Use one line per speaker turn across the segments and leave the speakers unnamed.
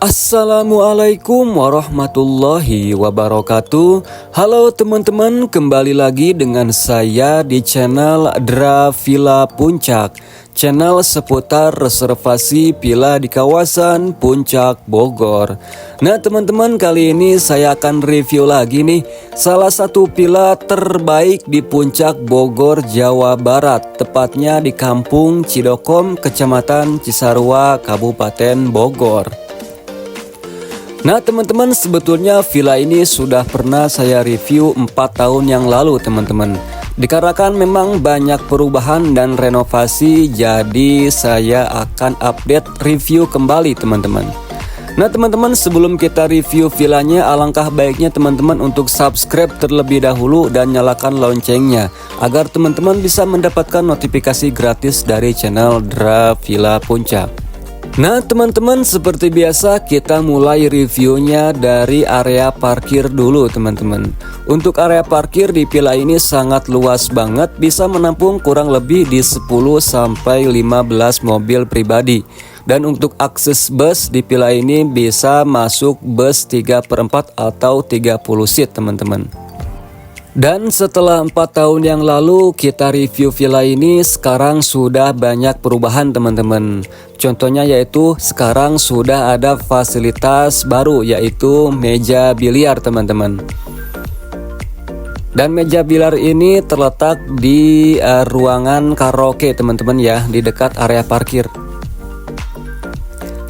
Assalamualaikum warahmatullahi wabarakatuh. Halo teman-teman, kembali lagi dengan saya di channel Dra Villa Puncak, channel seputar reservasi villa di kawasan Puncak Bogor. Nah teman-teman, kali ini saya akan review lagi nih salah satu villa terbaik di Puncak Bogor, Jawa Barat, tepatnya di Kampung Cidokom, Kecamatan Cisarua, Kabupaten Bogor. Nah teman-teman, sebetulnya villa ini sudah pernah saya review 4 tahun yang lalu teman-teman. Dikarenakan memang banyak perubahan dan renovasi, jadi saya akan update review kembali teman-teman. Nah teman-teman, sebelum kita review villanya, alangkah baiknya teman-teman untuk subscribe terlebih dahulu dan nyalakan loncengnya, agar teman-teman bisa mendapatkan notifikasi gratis dari channel Dra Villa Puncak. Nah teman-teman, seperti biasa kita mulai reviewnya dari area parkir dulu teman-teman. Untuk area parkir di villa ini sangat luas banget, bisa menampung kurang lebih di 10-15 mobil pribadi. Dan untuk akses bus di villa ini bisa masuk bus 3/4 atau 30 seat teman-teman. Dan setelah 4 tahun yang lalu kita review villa ini, sekarang sudah banyak perubahan teman-teman. Contohnya yaitu sekarang sudah ada fasilitas baru, yaitu meja biliar teman-teman. Dan meja biliar ini terletak di ruangan karaoke teman-teman ya, di dekat area parkir.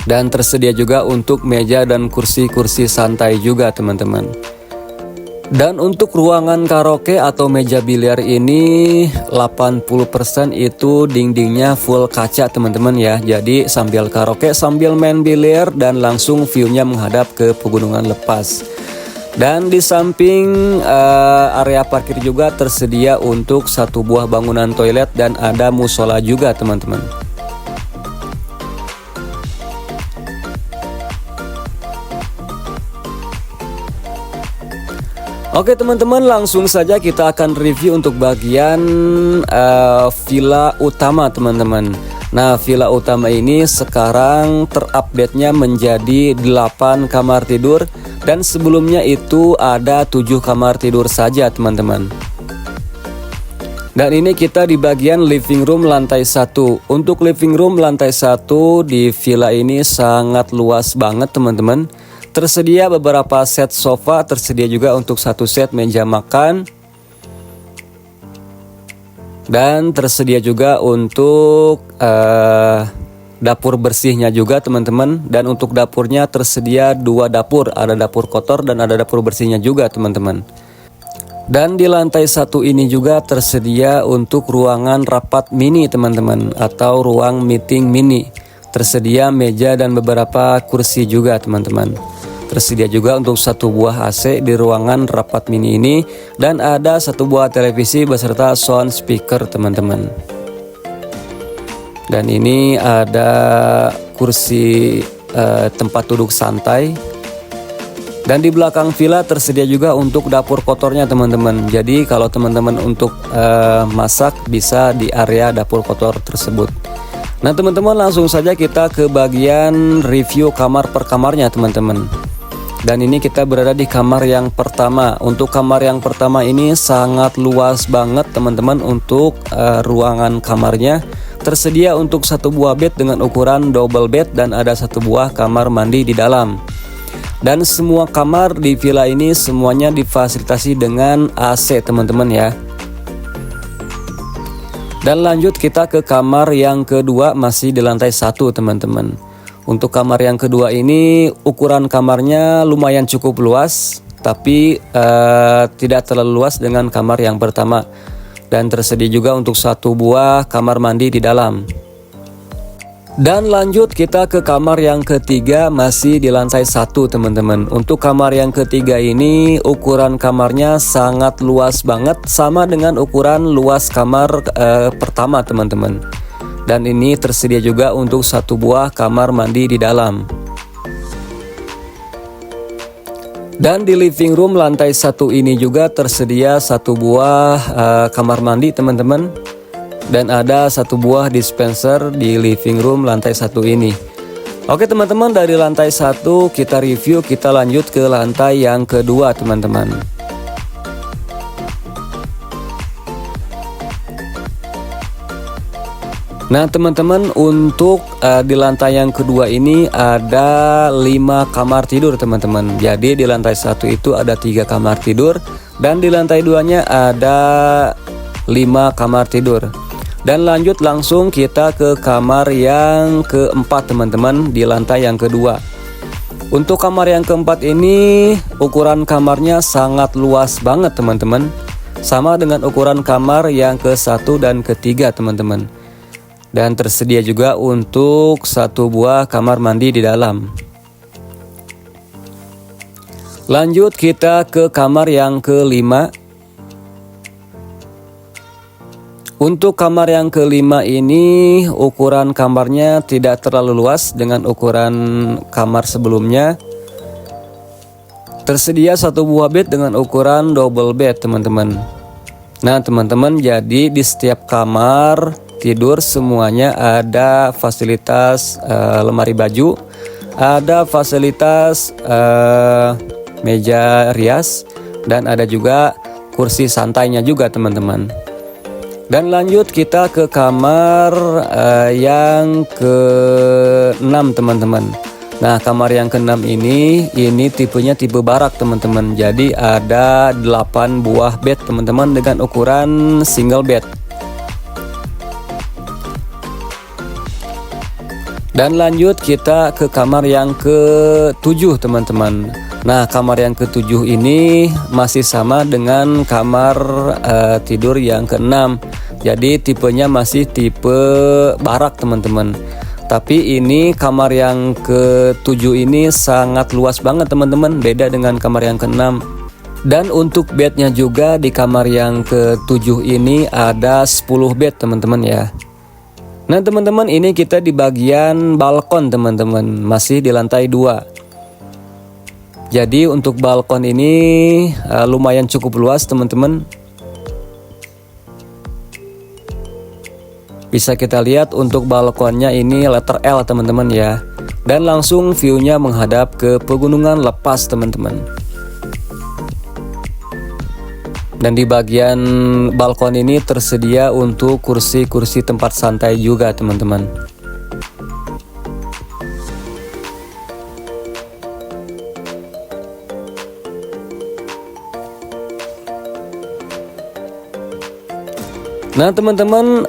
Dan tersedia juga untuk meja dan kursi-kursi santai juga teman-teman. Dan untuk ruangan karaoke atau meja biliar ini 80% itu dindingnya full kaca teman-teman ya. Jadi sambil karaoke sambil main biliar dan langsung view-nya menghadap ke Pegunungan Lepas. Dan di samping area parkir juga tersedia untuk satu buah bangunan toilet dan ada musola juga teman-teman. Oke teman-teman, langsung saja kita akan review untuk bagian villa utama teman-teman. Nah villa utama ini sekarang terupdate-nya menjadi 8 kamar tidur, dan sebelumnya itu ada 7 kamar tidur saja teman-teman. Dan ini kita di bagian living room lantai 1. Untuk living room lantai 1 di villa ini sangat luas banget teman-teman. Tersedia beberapa set sofa, tersedia juga untuk satu set meja makan. Dan tersedia juga untuk dapur bersihnya juga teman-teman. Dan untuk dapurnya tersedia 2 dapur, ada dapur kotor dan ada dapur bersihnya juga teman-teman. Dan di lantai 1 ini juga tersedia untuk ruangan rapat mini teman-teman, atau ruang meeting mini. Tersedia meja dan beberapa kursi juga teman-teman. Tersedia juga untuk satu buah AC di ruangan rapat mini ini, dan ada satu buah televisi beserta sound speaker teman-teman. Dan ini ada kursi tempat duduk santai. Dan di belakang villa tersedia juga untuk dapur kotornya teman-teman. Jadi kalau teman-teman untuk masak bisa di area dapur kotor tersebut. Nah teman-teman, langsung saja kita ke bagian review kamar per kamarnya teman-teman. Dan ini kita berada di kamar yang pertama. Untuk kamar yang pertama ini sangat luas banget teman-teman. Untuk ruangan kamarnya tersedia untuk satu buah bed dengan ukuran double bed, dan ada satu buah kamar mandi di dalam. Dan semua kamar di villa ini semuanya difasilitasi dengan AC teman-teman ya. Dan lanjut kita ke kamar yang kedua, masih di lantai 1 teman-teman. Untuk kamar yang kedua ini ukuran kamarnya lumayan cukup luas, tapi tidak terlalu luas dengan kamar yang pertama. Dan tersedia juga untuk satu buah kamar mandi di dalam. Dan lanjut kita ke kamar yang ketiga, masih di lantai 1 teman-teman. Untuk kamar yang ketiga ini ukuran kamarnya sangat luas banget, sama dengan ukuran luas kamar pertama teman-teman. Dan ini tersedia juga untuk satu buah kamar mandi di dalam. Dan di living room lantai 1 ini juga tersedia satu buah kamar mandi teman-teman. Dan ada satu buah dispenser di living room lantai 1 ini. Oke teman-teman, dari lantai 1 kita review, kita lanjut ke lantai yang kedua teman-teman. Nah teman-teman, untuk di lantai yang kedua ini ada 5 kamar tidur teman-teman. Jadi di lantai 1 itu ada 3 kamar tidur, dan di lantai 2-nya ada 5 kamar tidur. Dan lanjut langsung kita ke kamar yang keempat teman-teman, di lantai yang kedua. Untuk kamar yang keempat ini ukuran kamarnya sangat luas banget teman-teman, sama dengan ukuran kamar yang ke-1 dan ke-3 teman-teman. Dan tersedia juga untuk 1 buah kamar mandi di dalam. Lanjut kita ke kamar yang kelima. Untuk kamar yang kelima ini ukuran kamarnya tidak terlalu luas dengan ukuran kamar sebelumnya. Tersedia 1 buah bed dengan ukuran double bed teman-teman. Nah teman-teman, jadi di setiap kamar tidur semuanya ada fasilitas lemari baju, ada fasilitas meja rias, dan ada juga kursi santainya juga teman-teman. Dan lanjut kita ke kamar yang ke-6 teman-teman. Nah kamar yang ke-6 ini tipenya tipe barak teman-teman. Jadi ada 8 buah bed teman-teman dengan ukuran single bed. Dan lanjut kita ke kamar yang ke-7 teman-teman. Nah kamar yang ke-7 ini masih sama dengan kamar tidur yang ke-6. Jadi tipenya masih tipe barak teman-teman. Tapi ini kamar yang ke-7 ini sangat luas banget teman-teman, beda dengan kamar yang ke-6. Dan untuk bednya juga di kamar yang ke-7 ini ada 10 bed teman-teman ya. Nah teman-teman, ini kita di bagian balkon teman-teman, masih di lantai 2. Jadi untuk balkon ini lumayan cukup luas teman-teman. Bisa kita lihat untuk balkonnya ini letter L teman-teman ya. Dan langsung view-nya menghadap ke Pegunungan Lepas teman-teman. Dan di bagian balkon ini tersedia untuk kursi-kursi tempat santai juga teman-teman. Nah teman-teman,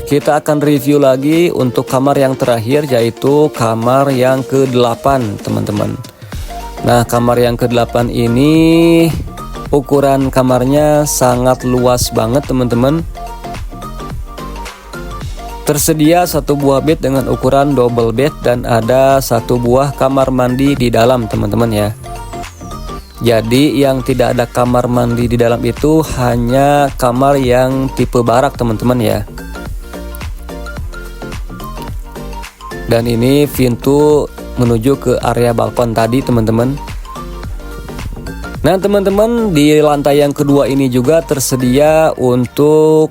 kita akan review lagi untuk kamar yang terakhir, yaitu kamar yang ke-8 teman-teman. Nah kamar yang ke-8 ini ukuran kamarnya sangat luas banget teman-teman. Tersedia 1 buah bed dengan ukuran double bed, dan ada 1 buah kamar mandi di dalam teman-teman ya. Jadi yang tidak ada kamar mandi di dalam itu hanya kamar yang tipe barak teman-teman ya. Dan ini pintu menuju ke area balkon tadi teman-teman. Nah teman-teman, di lantai yang kedua ini juga tersedia untuk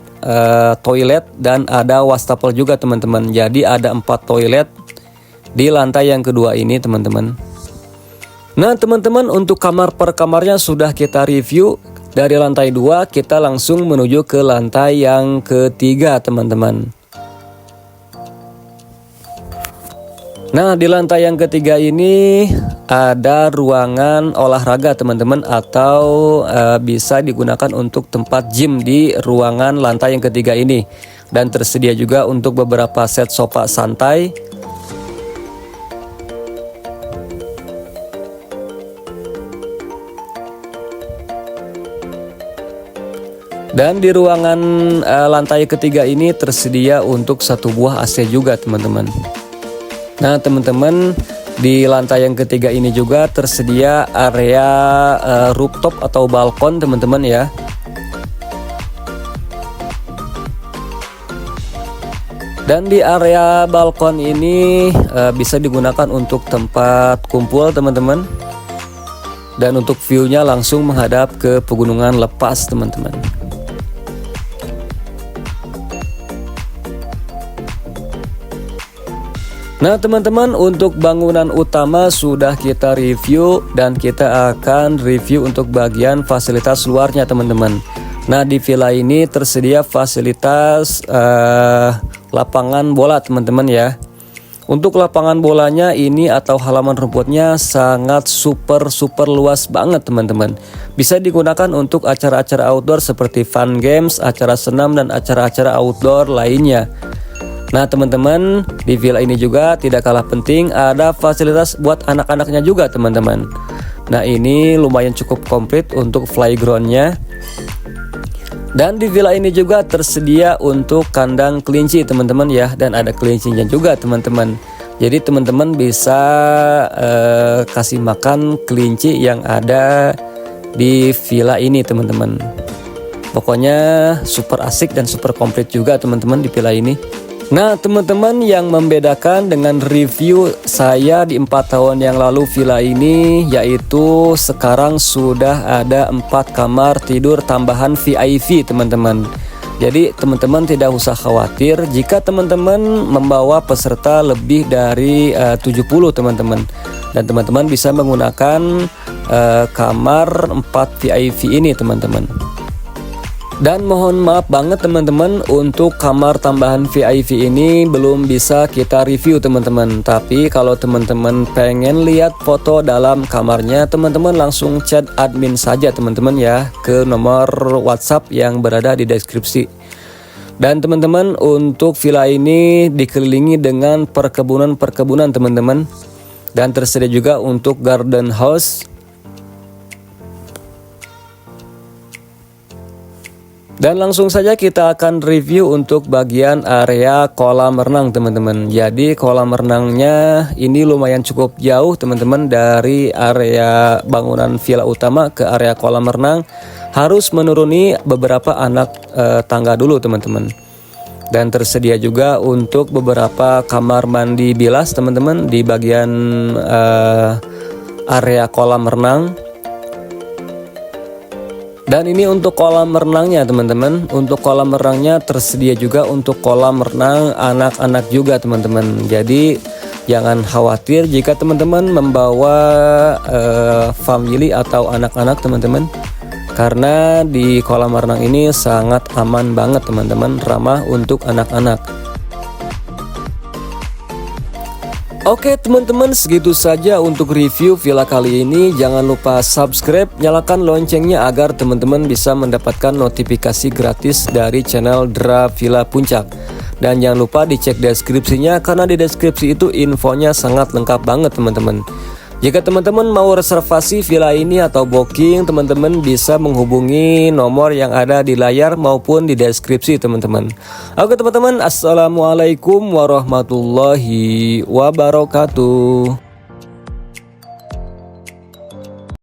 toilet, dan ada wastafel juga teman-teman. Jadi ada 4 toilet di lantai yang kedua ini teman-teman. Nah teman-teman, untuk kamar per kamarnya sudah kita review. Dari lantai 2 kita langsung menuju ke lantai yang ketiga teman-teman. Nah di lantai yang ketiga ini ada ruangan olahraga teman-teman, atau bisa digunakan untuk tempat gym di ruangan lantai yang ketiga ini. Dan tersedia juga untuk beberapa set sofa santai. Dan di ruangan lantai ketiga ini tersedia untuk 1 buah AC juga teman-teman. Nah teman-teman, di lantai yang ketiga ini juga tersedia area rooftop atau balkon teman-teman ya. Dan di area balkon ini bisa digunakan untuk tempat kumpul teman-teman. Dan untuk view-nya langsung menghadap ke Pegunungan Lepas teman-teman. Nah teman-teman, untuk bangunan utama sudah kita review dan kita akan review untuk bagian fasilitas luarnya teman-teman. Nah di villa ini tersedia fasilitas lapangan bola teman-teman ya. Untuk lapangan bolanya ini atau halaman rumputnya sangat super luas banget teman-teman. Bisa digunakan untuk acara-acara outdoor seperti fun games, acara senam dan acara-acara outdoor lainnya. Nah teman-teman, di villa ini juga tidak kalah penting ada fasilitas buat anak-anaknya juga teman-teman. Nah ini lumayan cukup komplit untuk playgroundnya. Dan di villa ini juga tersedia untuk kandang kelinci teman-teman ya. Dan ada kelincinya juga teman-teman. Jadi teman-teman bisa kasih makan kelinci yang ada di villa ini teman-teman. Pokoknya super asik dan super komplit juga teman-teman di villa ini. Nah teman-teman, yang membedakan dengan review saya di 4 tahun yang lalu villa ini yaitu sekarang sudah ada 4 kamar tidur tambahan VIP teman-teman. Jadi teman-teman tidak usah khawatir jika teman-teman membawa peserta lebih dari 70 teman-teman. Dan teman-teman bisa menggunakan kamar 4 VIP ini teman-teman. Dan mohon maaf banget teman-teman, untuk kamar tambahan VIP ini belum bisa kita review teman-teman. Tapi kalau teman-teman pengen lihat foto dalam kamarnya, teman-teman langsung chat admin saja teman-teman ya, ke nomor WhatsApp yang berada di deskripsi. Dan teman-teman, untuk villa ini dikelilingi dengan perkebunan-perkebunan teman-teman. Dan tersedia juga untuk garden house. Dan langsung saja kita akan review untuk bagian area kolam renang teman-teman. Jadi kolam renangnya ini lumayan cukup jauh teman-teman dari area bangunan villa utama ke area kolam renang. Harus menuruni beberapa anak tangga dulu teman-teman. Dan tersedia juga untuk beberapa kamar mandi bilas teman-teman di bagian area kolam renang. Dan ini untuk kolam renangnya teman-teman. Untuk kolam renangnya tersedia juga untuk kolam renang anak-anak juga teman-teman. Jadi jangan khawatir jika teman-teman membawa family atau anak-anak teman-teman. Karena di kolam renang ini sangat aman banget teman-teman, ramah untuk anak-anak. Oke teman-teman, segitu saja untuk review villa kali ini. Jangan lupa subscribe, nyalakan loncengnya agar teman-teman bisa mendapatkan notifikasi gratis dari channel Dra Villa Puncak. Dan jangan lupa dicek deskripsinya, karena di deskripsi itu infonya sangat lengkap banget teman-teman. Jika teman-teman mau reservasi villa ini atau booking, teman-teman bisa menghubungi nomor yang ada di layar maupun di deskripsi teman-teman. Oke teman-teman, assalamualaikum warahmatullahi wabarakatuh.